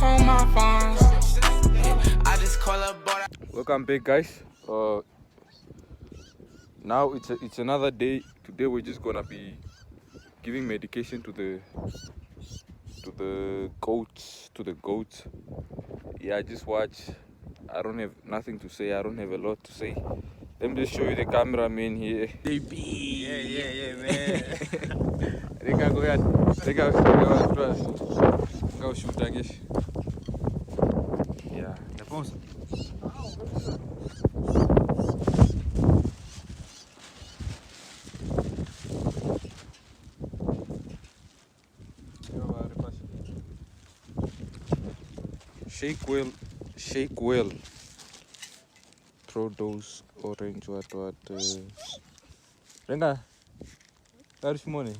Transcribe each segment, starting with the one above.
on my phone. I just call up, but welcome back, guys. Now it's another day. Today we're just gonna be giving medication to the goats. Yeah, just watch. I don't have nothing to say. I don't have a lot to say. Let me just show you the cameraman here. Yeah, man. Go shoot, I guess. Yeah. The pause. Shake well. Throw those orange what. Renga. That's money.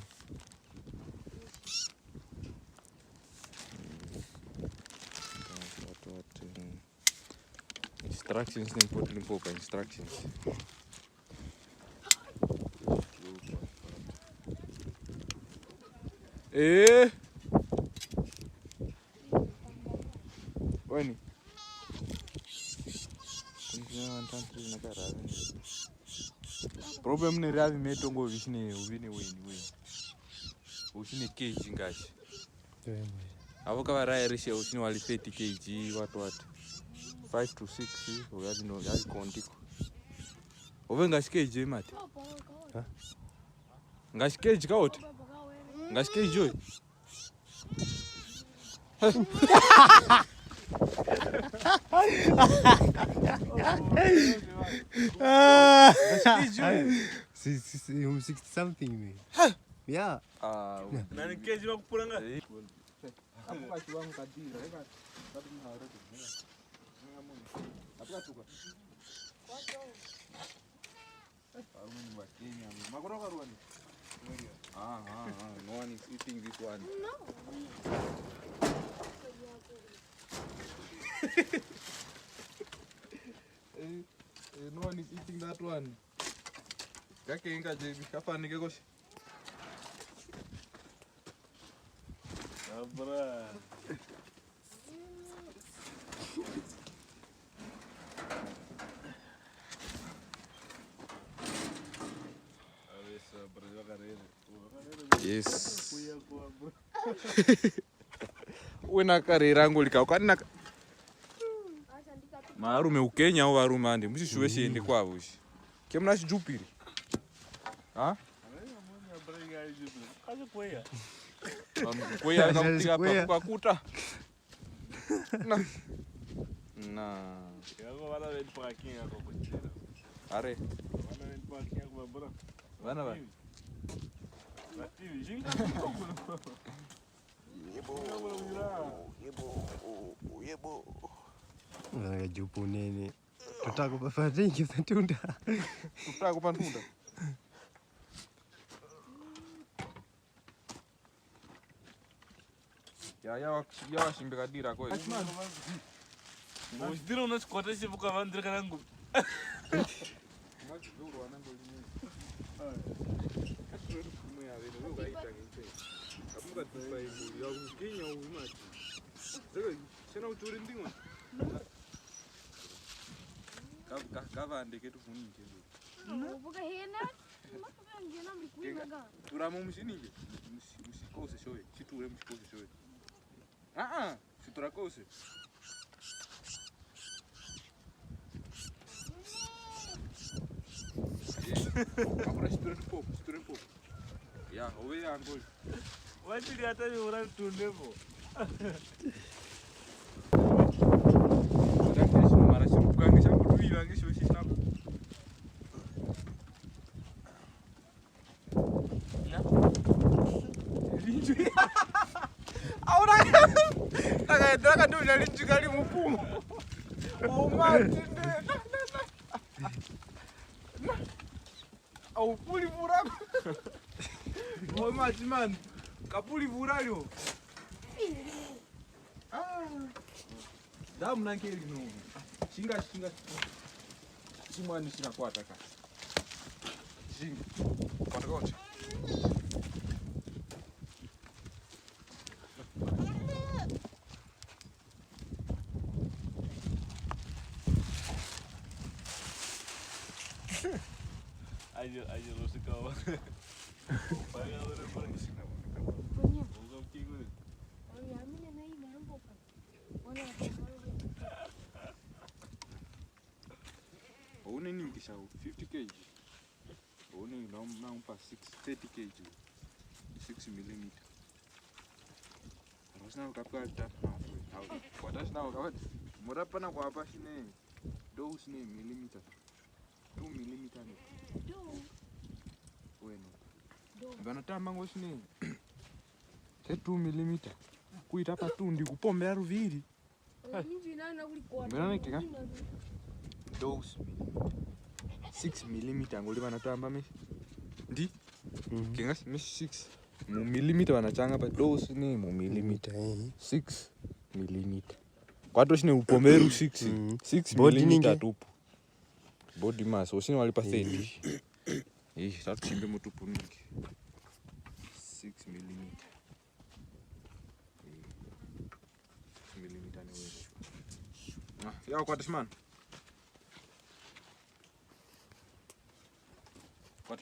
Instructions important instructions. When problem ni ravi metongo vishine uvine weni ushine kg ngashi avoka varairishe ushine wali 30 kg what 5 to 6 uyadi no yali kontiko ove ngashi kg mate ngashi kg kaote ngashi kg joy I'm 60 something, man. Yeah. Nani kg wakupuranga? Hapo kwa kiwango kadiri, reka sababu ni haraka. Hapo tuka. Ni wa Kenya. Makoroka ruani. No one is eating this one. No. No one is eating that one. Kake inga je kafanike koshi. Abra. Yes. Wena kare rangu likaukanina marume ukenya au varume ande mushishuwe shiende kwavo shi kemna shijupiri ha kweya kakutika pakuta na yako wala wendi parking yako kuchira are wana wendi parking yako bora wana ba TV jinga yebo Nga jupu nene. Tutaka kupata nyingi za tunda. Tutaka kupata tunda. Ya shimbe kadira kwa hiyo. Usidiro unachukua shibu kwa vandri kanangu. Ngazuru wanangu lini. Kumwe ya vile wewe gaita ngite. Kapunga tupa hivi ya Kenya uimati. Sasa sina uchuri ndingo. Kavande ketu funike ndo. Ubuga hena. Makuba ngena mlikuimaga. Turamo mushinike. Musikose showe. Chiture musikose showe. Siturakose. Agora chiture um pouco. Ya, owe angol. Wachiri hata ni ura tundevo. Mara shirupukange shakuruira ngisho shishapo. Linju. Ahora. Taka ndo linju kali mupumo. Oh mati. Au puli burago. Oh mati man. Kapuli burago. Damu nankeli no. Shinga. Chimwani chinakwata ka. Shinga. Kwata kocha. Ayo rusikawa. Paya ore pore. Punya. Uga kigu. Oh ya, mimi na hii mambo pa. Wana. Une ningisha 50 kg. Une naumpa 30 kg. 6 mm. Rosna ukapika tatu halfway. Watashi na ukawati. Murapana kwa hapa shine. Dose ni millimeter. 2 millimeter ni. Bueno. Vanotamba ngoshine. 2 millimeter. Kuita hapa tu ndikupombea ruviri. Mbona kika? Dose 6 millimeter ngoli vanotamba meshi. Ndi? Kinga meshi 6 millimeter vanachanga pa dose ni millimeter 6 millimeter. Kwato shine upomeru 6 millimeter tupu. Body mass osini walipa 30. Tatu chimbe mutupu ningi. 6 millimeter. Millimeter ni wewe. Yao kwa tishman. What?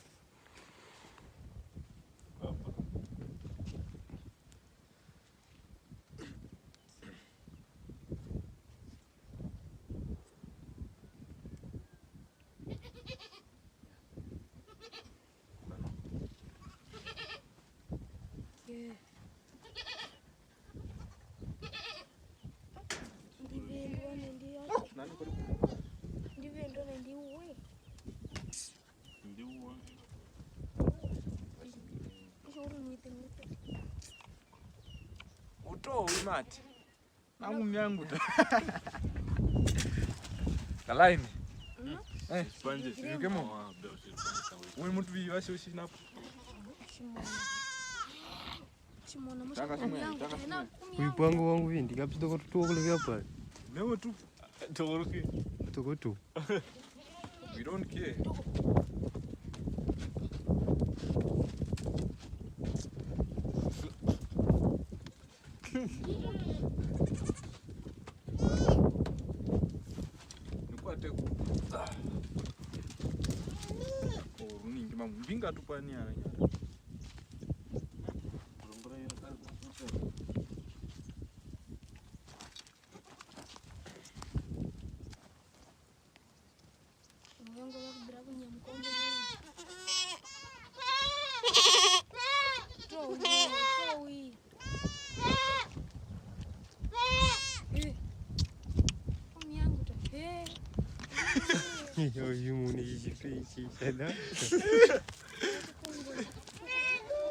Uto mati. Nangu myangu ta. Kalaini. Spanje. Yukemo. Wewe mtu viwasi usinapo. Taka simu. Kuipango wangu vindi kabisa toko kule hapa. Newe tu. Toko tu. We don't care. Nukwate ku. Ningi mambinga tupani aranya.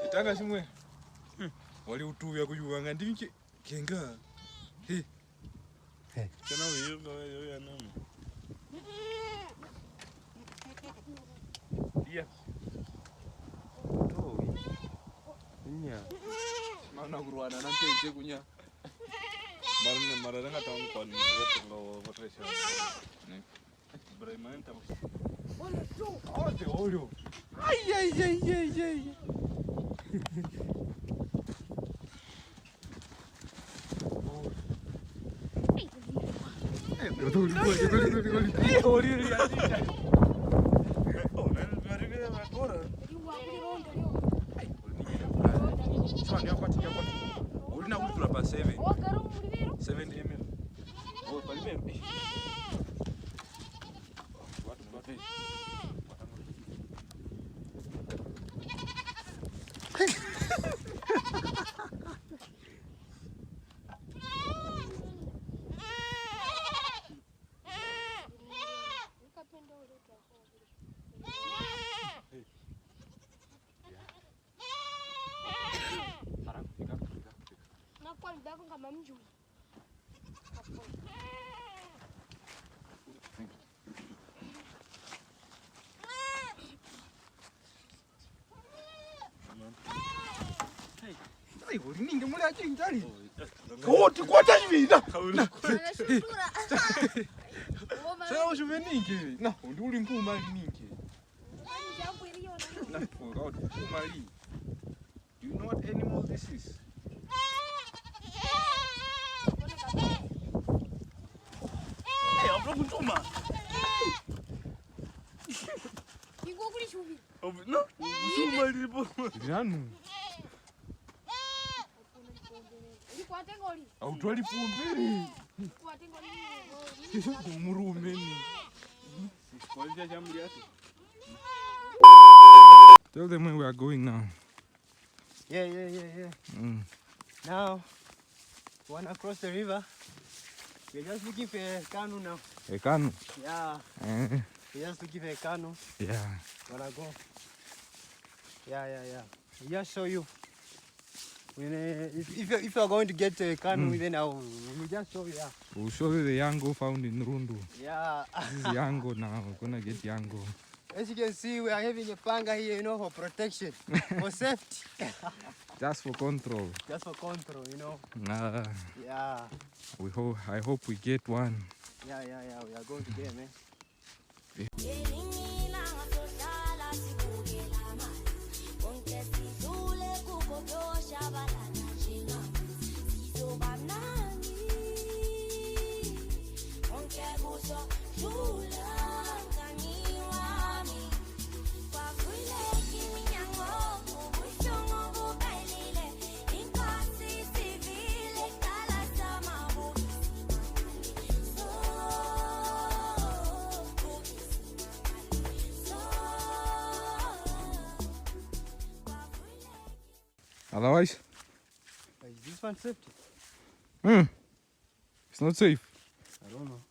Itanga simwe. Wali utuvya kuyuwanga ndinki kenga. Kana wewe ya nani? Iya. Nya. Mana kuruana nanti ije kunya. Marana tahu kon ngo potresio. Bremen tahu. Olho. Ai. Ulina ulipula pa 7 ml. Oh, primeiro. Ninge mulher ali. Outro quantas vidas? Você é o juveninho? Não, o do limpo marinho. Não, o do marinho. Do you know what animal this is? Hey, I'm not going to Shubi. No, usuma lipo. Nanu. Iko atengoli. Autwali pombe. Iko atengoli. Murume ni. Kwanza jamli yake. Tell them where we are going now. Yeah. Now, wanna cross the river. We're just looking for a canoe now. A canoe. Yeah, we're just looking for a canoe. Yeah. Wanna go? Yeah. I'll just show you. When, if you are going to get a canoe, then we'll just show you. Yeah. We'll show you the yango found in Rundu. Yeah. This is yango now. We're gonna get yango. As you can see, we are having a panga here, for protection, for safety. Just for control. Just for control, Nah. Yeah. I hope we get one. Yeah. We are going to get, man. Otherwise, Is this one safety? it's not safe. I don't know.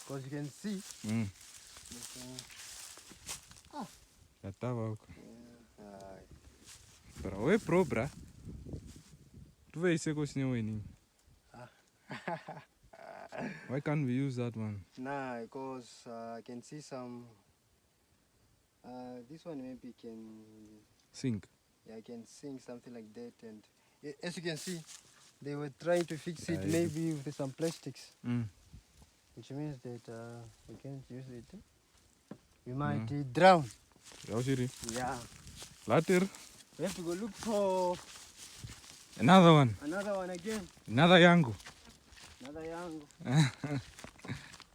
Because you can see. Yatava huko. Bra, we pro bra. Tuve iseko sinyeweni. Why can't we use that one? Nah, because I can see some. This one maybe can. Sink. Yeah, I can sing something like that. And as you can see, they were trying to fix it Yeah, maybe with some plastics, Mm. which means that we can't use it. We might drown. Yaushiri. Yeah. Later. We have to go look for Another one. another one again. Another yango. Another young.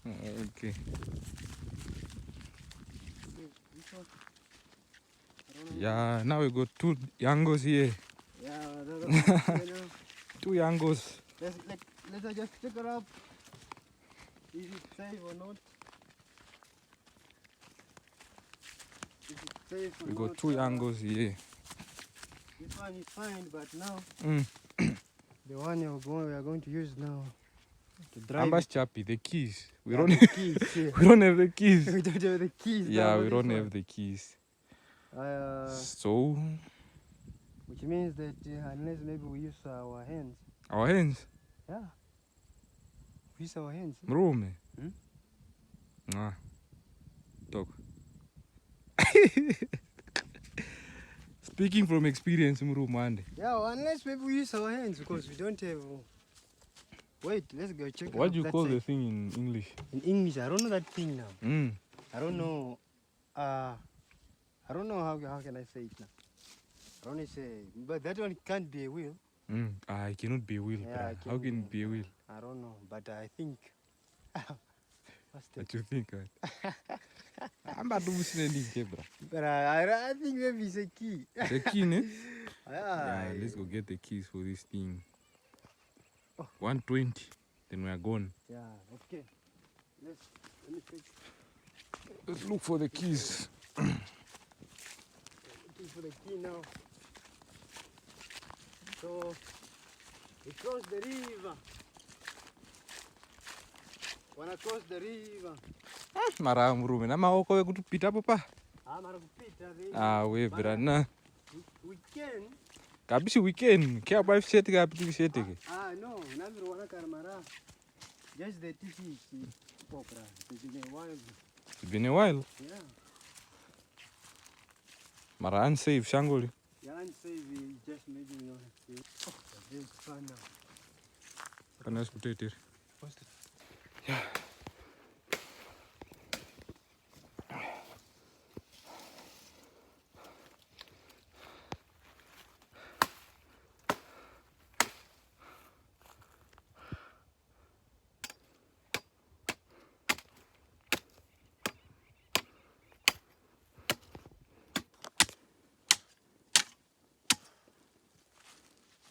Okay. Which one? I don't know. Yeah, now we got 2 yangos here. Yeah, another one. 2 yangos. Let's just check it up. Is it safe or not? Is it safe or We not? got 2 yangos here. This one is fine, but now Mm. the one we are going to use now to drive. Ambas chappy, the keys. We Yeah, don't the keys. Yeah. we don't have the keys. We don't have the keys. Yeah, now we for don't this have the keys. one. So, Which means that unless maybe we use our hands. our hands. Yeah. We use our hands. Mrume. Hmm? Ah. Talk. Speaking from experience, Mrumande. Yeah, unless maybe we use our hands because we don't have. Wait, let's go check it What out do you that call side. the thing in English? In English, I don't know that thing now. I don't know. I don't know how can I say it now. I don't say, but that one can't be a wheel. It cannot be a wheel. Yeah, bruh. it How can can it be a wheel? I don't know, but I think. What's that? What you think? I'm about to listen, bro. But I think maybe it's a key. The key, ne? Yeah, Yeah, let's go get the keys for this thing. 120, then we are gone. Yeah, okay. Let me check. Let's look for the keys. Looking for the key now. So we cross the river. Wanna cross the river. Mara mrume na maoko we kutupita hapo pa. Mara kupita river. We brana. We can. Kabisi weekend. Kia ba fishete ka pitu fishete ke. No, naviro wana karmara. Just the tiki popra. It's been a while. It's been a while. Yeah. Mara unsafe shangoli. Yeah, and say we just maybe we don't have to. Oh, this fun now. Kana skutete. What's the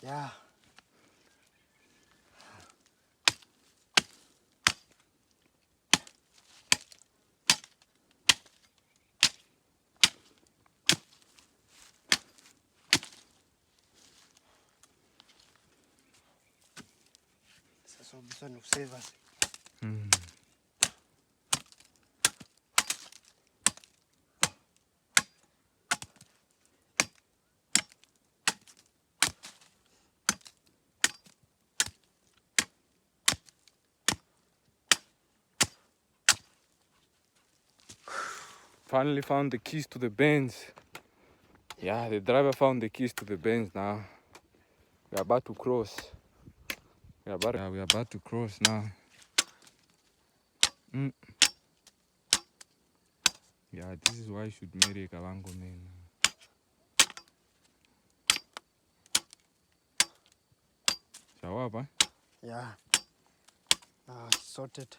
Yeah. So this one will save us. Finally found the keys to the Benz. Yeah, the driver found the keys to the Benz now. We're about to cross. We're about to cross now. Yeah, this is why you should marry a Kavango man. Shower up, huh? Yeah. Sorted.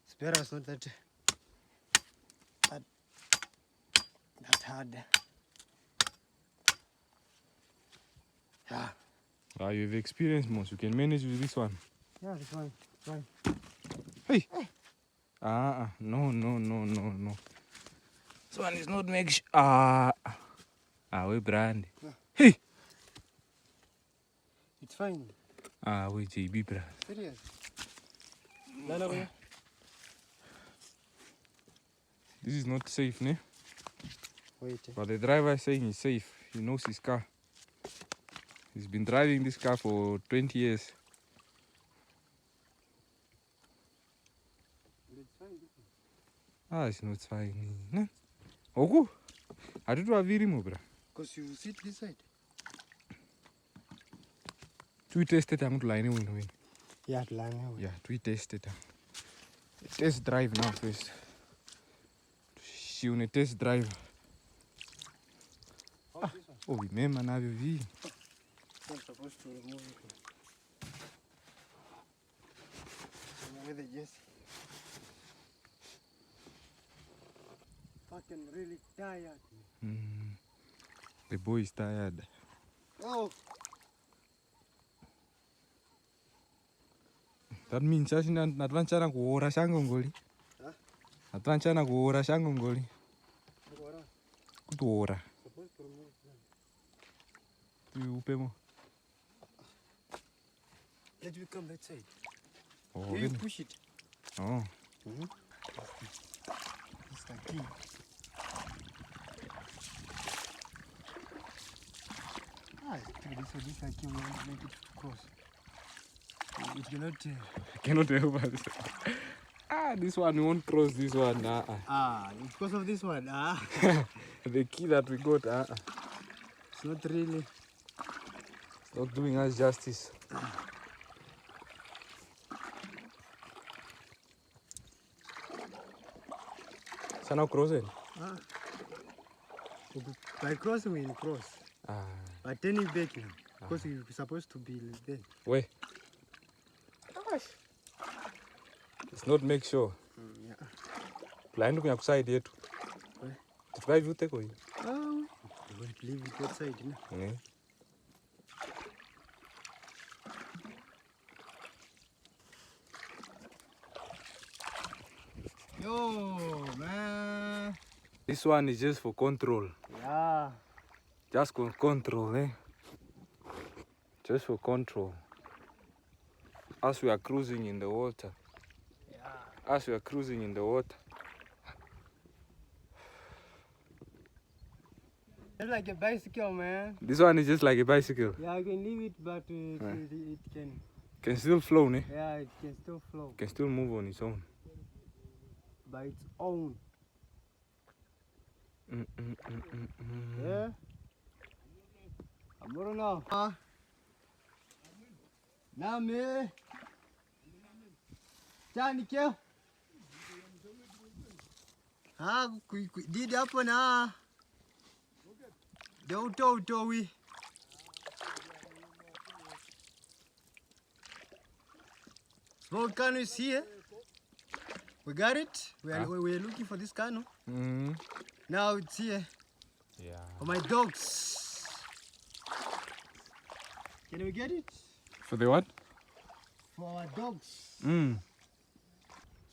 It's better, it's not that hard. Yeah. You've experienced most. You can manage with this one. Yeah, this one. Fine. Hey! No. This one is not make we brand. Hey! It's fine. We JB brand. Serious. No. This is not safe, ne? Wait. But the driver is saying he's safe. He knows his car. He's been driving this car for 20 years. It's not fine. No. Oku? I don't have very much, bro. Because you sit this side. We tested it to line win. Yeah, to line. Yeah, we tested it. Test drive now first. She on a test drive. Oh, remember now you I'm supposed to remove it. With the Jesse. Fucking really tired. The boy is tired. Oh. That means I didn't adventure go or a shangongoli. Adventure go or a shangongoli. Good water. You pay more. Let me come that side. Oh, You really? push it. Oh. It's the key. This key will make it cross. It cannot Cannot help us. This one, we won't cross this one. Because of this one. The key that we got. It's not really. It's not doing us justice. So now crossing? By crossing, we cross. But turning back now. Because we're supposed to be there. Where? It's not make sure. Yeah. Blind me upside here too. It's why you take away. Oh, you won't leave it that side, no? Yo, man. This one is just for control. Yeah. Just for control, eh? Just for control. As we are cruising in the water. Yeah. As we are cruising in the water. It's like a bicycle, man. This one is just like a bicycle. Yeah, I can leave it, but it Can still flow, ne? yeah, it can still flow Can still move on its own. by its own. Yeah. I'm going now. Name. Johnny Kill. Did hapo na. Don't we. Small canoe is here. We got it. We're looking for this canoe. Now it's here. Yeah. For my dogs. Can we get it? For the what? For our dogs.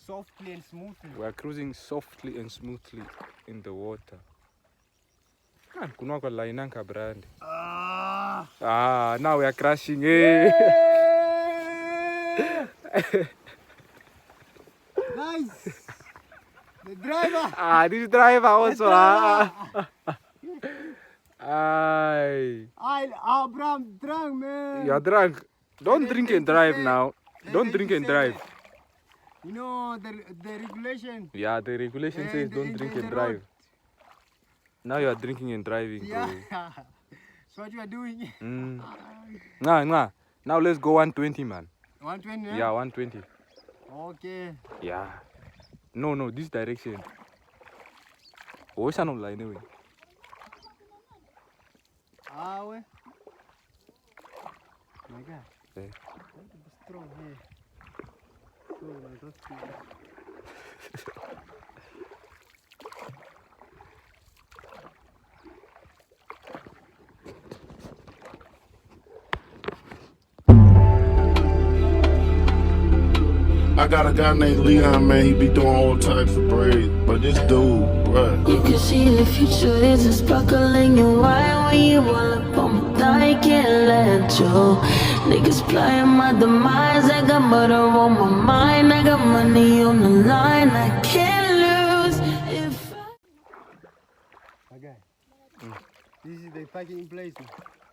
Softly and smoothly. We are cruising softly and smoothly in the water. Kunwako lainanka brand. Now we are crashing. Nice. The driver. This driver also. Bram, drunk, man. You are drunk. Don't drink and drive now. Don't drink and drive. You know the regulation. Yeah, the regulation says don't drink and drive. Now you are drinking and driving, bro. Yeah. That's what you are doing. Now let's go 120, man. 120, Yeah, 120. Okay. Yeah. No, this direction. What's on line anyway? Wait. My God. Hey. Strong here. Oh, my God. I got a guy named Leon, man, he be doing all types of braids. But this dude, bruh. You can see the future is a sparkle in your eye. When you all up on my thigh, can't let you. Niggas playing my demise. I got murder on my mind. I got money on the line. I can't lose if I... Okay. This is the parking place.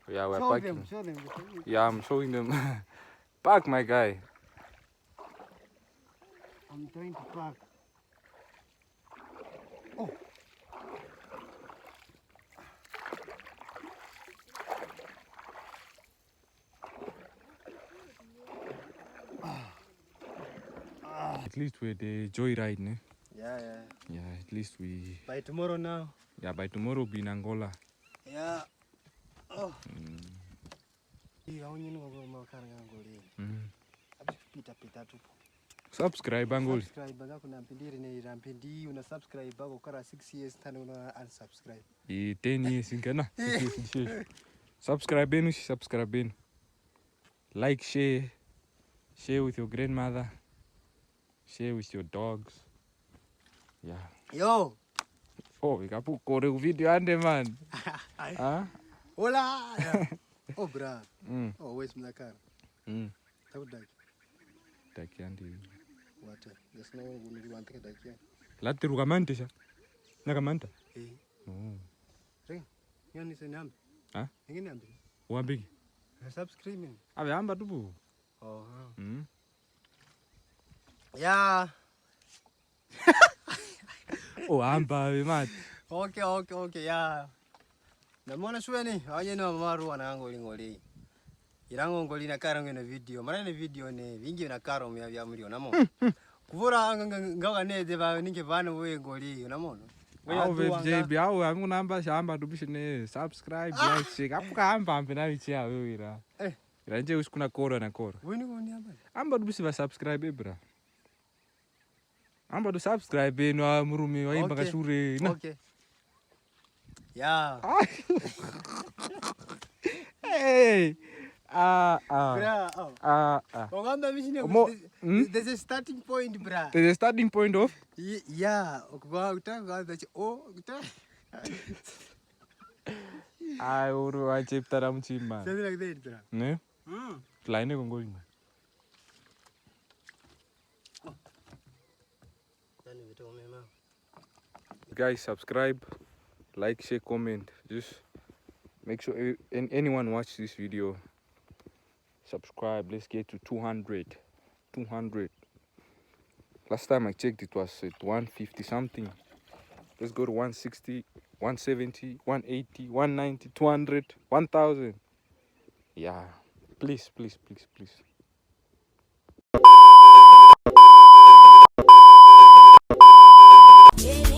Yeah, we're Show parking. them, show them. Yeah, I'm showing them. Park, my guy. I'm trying to park. Oh. At least we're the joyride, ne? Yeah. Yeah, at least we... By tomorrow now. Yeah, by tomorrow we'll be in Angola. Yeah. Oh. Pita tupo. Subscribe, Angoli. Subscribe ngako na mpindiri ni rampindi una subscribe bako kara 6 years tano una unsubscribe. 10 years ingana. Subscribe benu, subscribe benu. Like, share with your grandmother, share with your dogs. Yeah. Yo. Oh, ikapu kore video ande man. Hola. Oh bra. Oh where's mnakara? Takudaki. Daki ande. What? There's no one who wants to take it. Lati rukamante sha. Nakamanta? Oh. Ring. Yoni se nambi. Ngine nambi. Wambiki. Subscribe. Ave amba tupu. Oh. Yeah. Oh, amba ave mat. Okay, yeah. Namona shweni, aje na maru wanango lingoli. Irango ngoli na karo ngene video. Mara ne video ne vingi na karo mya mlio namo. Kuvura ngaga neze ba ninge vana we ngoli unamona. Au VJ au amigo namba shamba tubishine subscribe like share. Apuka amba ambe na vichia wewe ira. Ira nje usikuna koro na koro. Wewe ngoni amba. Amba tubishi ba subscribe bra. Amba tu subscribe no murumi wa imba kashure na. Okay. Yeah. Hey. Bra. Ongamba mishine. There's a starting point, bra. There's a starting point of? Yeah. Okwa utanga that uta. Ai uru acheptara mchima. Something like that, bra. Ne? Line kongoli man. Guys, subscribe, like, share, comment. Just make sure anyone watch this video. Subscribe. Let's get to 200. 200. Last time I checked, it was at 150 something. Let's go to 160, 170, 180, 190, 200, 1000. Yeah. Please. Yeah.